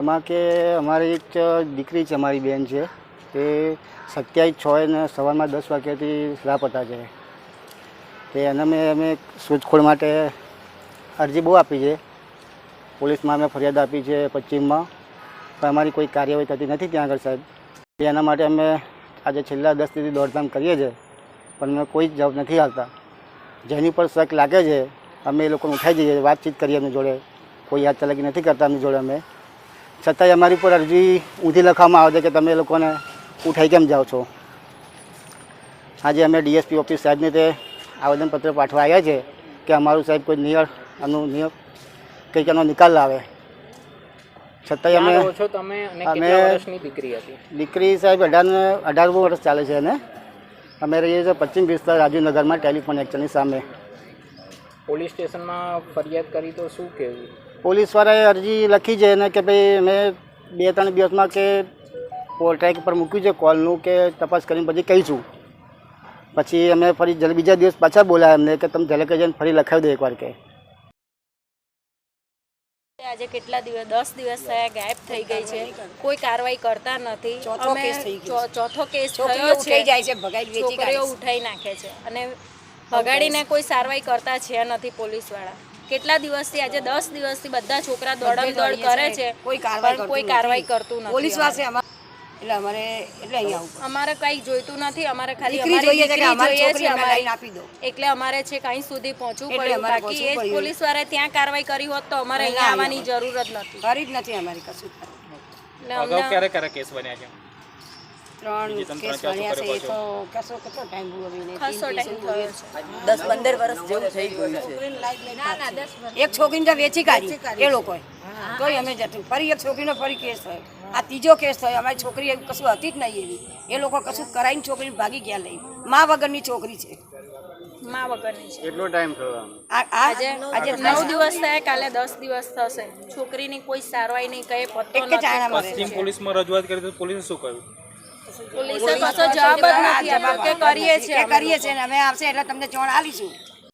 એમાં કે અમારી એક દીકરી છે, અમારી બેન છે, તે 27/6 ને સવારમાં 10 વાગ્યાથી લાપતા છે. તે એને અમે શોધખોળ માટે અરજી બહુ આપી છે, પોલીસમાં અમે ફરિયાદ આપી છે પશ્ચિમમાં, પણ અમારી કોઈ કાર્યવાહી થતી નથી ત્યાં આગળ સાહેબ. એના માટે અમે આજે છેલ્લા 10 દિવસથી દોડધામ કરીએ છીએ, પણ અમે કોઈ જવાબ નથી આવતા. જેની પર શક લાગે છે અમે એ લોકોને ઉઠાઈ જઈએ, વાતચીત કરીએ એમની જોડે, કોઈ યાદ ચલાકી નથી કરતા એમની જોડે અમે. છતાંય અમારી પર અરજી ઊંધી લખવામાં આવે છે કે તમે એ લોકોને ઉઠાઈ કેમ જાઓ છો. આજે અમે ડીએસપી ઓફિસ સાહેબને તે આવેદનપત્ર પાઠવા આવ્યા છે કે અમારું સાહેબ કોઈ નિયમ કંઈક એનો નિકાલ લાવે. છતાંય દીકરી સાહેબ 18મું વર્ષ ચાલે છે અને અમે રહીએ છીએ પશ્ચિમ વિસ્તાર રાજુનગરમાં ટેલિફોન એક્ચરની સામે. પોલીસ સ્ટેશનમાં ફરિયાદ કરી તો શું કહેવું? પોલીસવાળાએ અરજી લખી છે ને કે ભાઈ અમે 2-3 દિવસમાં કે ટ્રેક પર મૂક્યું છે કોલનું કે તપાસ કરીને પછી કહીશું. પછી અમે ફરી બીજા દિવસ પાછા બોલાયા એમને કે તમે જલકે જઈને ફરી લખાવી દો એકવાર કે. આજે કેટલા દિવસ 10 દિવસ થયા ગાયબ થઈ ગઈ છે, કોઈ કાર્યવાહી કરતા નથી. ચોથો કેસ થયો છે, છોકરીઓ ઉઠાઈ નાખે છે અને ભગાડીને કોઈ કાર્યવાહી કરતા છે નથી પોલીસવાળા. કેટલા દિવસથી આજે 10 દિવસથી બધા છોકરા દોડમ દોડ કરે છે, કોઈ કાર્યવાહી કરતું નથી. અમારે કઈ જોઈતું નથી, અમારે ખાલી જોઈએ છે, એટલે અમારે છે કઈ સુધી પહોંચવું પડ્યું. બાકી એ જ પોલીસ વાળાએ ત્યાં કાર્યવાહી કરી હોત તો અમારે અહીંયા આવવાની જરૂર જ નથી. અમારી કશું ક્યારે કેસ બન્યા છે? 3 કેસ બન્યા છે. એ તો કેટલો ટાઈમ ખાસો ટાઈમ થયો છે, 10-15 વર્ષ જેવું થઈ ગયું છે. એક છોકરીને તો વેચી કાઢી એ લોકોએ, તોય અમે જતું. ફરી એક છોકરીનો ફરી કેસ થયો, આ ત્રીજો કેસ થયો. અમારી છોકરી એવી કશું હતી જ નહીં એવી, એ લોકો કશું કરાવીને છોકરીને ભાગી ગયા લઈ. મા વગરની છોકરી છે, મા વગરની છે. કેટલો ટાઈમ થયો? આજે 9 દિવસ થયા, કાલે 10 દિવસ થશે. છોકરીની કોઈ સારવાઈ નહીં, કઈ પત્તો નથી. પશ્ચિમ પોલીસમાં રજૂઆત કરી તો પોલીસે શું કહ્યું? પોલીસે કશો જવાબ જ નથી આપ્યો કે કરીએ છીએ ને અમે આવશે એટલે તમને જાણ આલીશું.